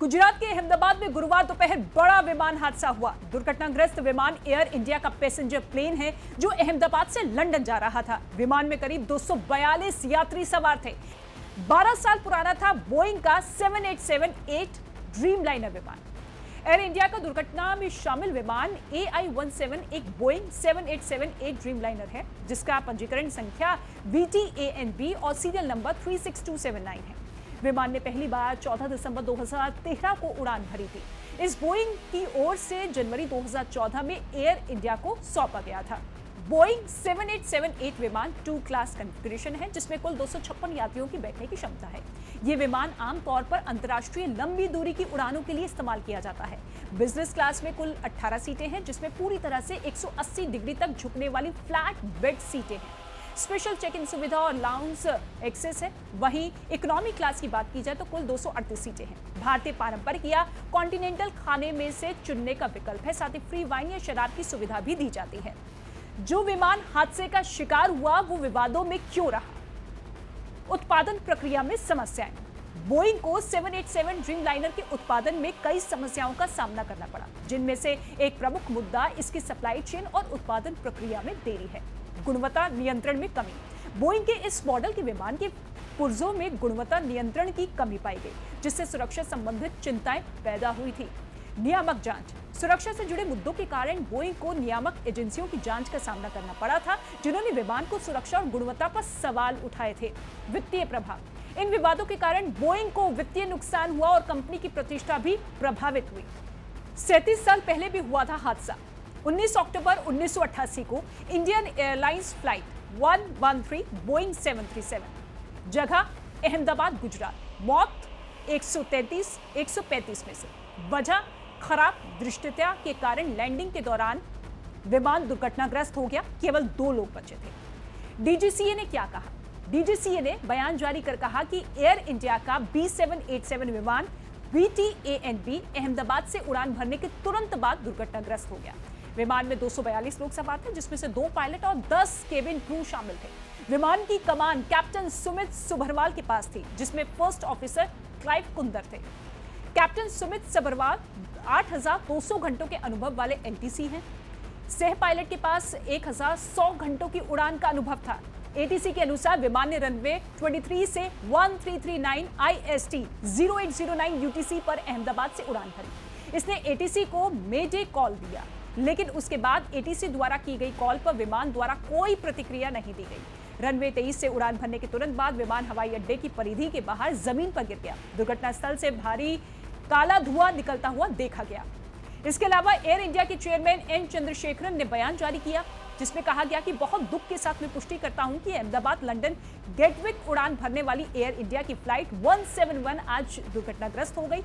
गुजरात के अहमदाबाद में गुरुवार दोपहर बड़ा विमान हादसा हुआ। दुर्घटनाग्रस्त विमान एयर इंडिया का पैसेंजर प्लेन है जो अहमदाबाद से लंदन जा रहा था। विमान में करीब 242 यात्री सवार थे। 12 साल पुराना था बोइंग का 7878 ड्रीमलाइनर विमान। एयर इंडिया का दुर्घटना में शामिल विमान AI-17 एक बोइंग 7878 ड्रीमलाइनर है जिसका पंजीकरण संख्या VTANB और सीरियल नंबर 36279 है। विमान ने पहली बार 14 दिसंबर 2013 को उड़ान भरी थी। इस बोइंग की ओर से जनवरी 2014 में एयर इंडिया को सौंपा गया था। बोइंग 7878 विमान 2 क्लास कॉन्फ़िगरेशन है जिसमें कुल 256 यात्रियों की बैठने की क्षमता है। ये विमान आमतौर पर अंतर्राष्ट्रीय लंबी दूरी की उड़ानों के लिए इस्तेमाल किया जाता है। बिजनेस क्लास में कुल 18 सीटें हैं जिसमें पूरी तरह से 180 डिग्री तक झुकने वाली फ्लैट बेड सीटें हैं। स्पेशल चेक इन सुविधा और लाउंज एक्सेस है। वहीं इकोनॉमी क्लास की बात की जाए तो कुल 238 सीटें हैं। भारतीय पारंपरिक या कॉन्टिनेंटल खाने में से चुनने का विकल्प है। साथ ही फ्री वाइन या शराब की सुविधा भी दी जाती है। जो विमान हादसे का शिकार हुआ वो विवादों में क्यों रहा? उत्पादन प्रक्रिया में समस्याएं। बोइंग को 787 ड्रीमलाइनर के उत्पादन में कई समस्याओं का सामना करना पड़ा, जिनमें से एक प्रमुख मुद्दा इसकी सप्लाई चेन और उत्पादन प्रक्रिया में देरी है। गुणवत्ता नियंत्रण में कमी। बोइंग के इस मॉडल के विमान के पुर्जों में गुणवत्ता नियंत्रण की कमी पाई गई, जिससे सुरक्षा संबंधित चिंताएं पैदा हुई थी। नियामक जांच। सुरक्षा से जुड़े मुद्दों के कारण बोइंग को नियामक एजेंसियों की जांच का सामना करना पड़ा था, जिन्होंने विमान को सुरक्षा और गुणवत्ता पर सवाल उठाए थे। वित्तीय प्रभाव। इन विवादों के कारण बोइंग को वित्तीय नुकसान हुआ और कंपनी की प्रतिष्ठा भी प्रभावित हुई। 37 साल पहले भी हुआ था हादसा। 19 अक्टूबर 1988 को इंडियन एयरलाइंस फ्लाइट 113 बोइंग 737, जगह अहमदाबाद गुजरात। मौत 135 में से। वजह खराब दृष्टता के कारण लैंडिंग के दौरान विमान दुर्घटनाग्रस्त हो गया। केवल 2 लोग बचे थे। DGCA ने क्या कहा? DGCA ने बयान जारी कर कहा कि एयर इंडिया का B787 विमान VTANB अहमदाबाद से उड़ान भरने के तुरंत बाद दुर्घटनाग्रस्त हो गया। विमान में 242 लोग सवार थे, जिसमें से 2 पायलट और 10 केबिन क्रू शामिल थे। विमान की कमान कैप्टन सुमित सुभरवाल के पास थी, जिसमें फर्स्ट ऑफिसर क्लाइव कुंदर थे। कैप्टन सुमित सुभरवाल 8200 घंटों के अनुभव वाले LTC हैं। सह पायलट के पास 1100 घंटों की उड़ान का अनुभव था। ATC के अनुसार विमान ने रनवे 23 से 1339 IST 0809 UTC पर अहमदाबाद से उड़ान भरी। इसने ATC को मेडे कॉल दिया, लेकिन उसके बाद ATC द्वारा की गई कॉल पर विमान द्वारा कोई प्रतिक्रिया नहीं दी गई। रनवे 23 से उड़ान भरने के तुरंत बाद विमान हवाई अड्डे की परिधि के बाहर जमीन पर गिर गया। दुर्घटना स्थल से भारी काला धुआं निकलता हुआ देखा गया। इसके अलावा एयर इंडिया के चेयरमैन N चंद्रशेखरन ने बयान जारी किया, जिसमें कहा गया कि बहुत दुख के साथ मैं पुष्टि करता हूं कि अहमदाबाद लंदन गेटविक उड़ान भरने वाली एयर इंडिया की फ्लाइट 171 आज दुर्घटनाग्रस्त हो गई।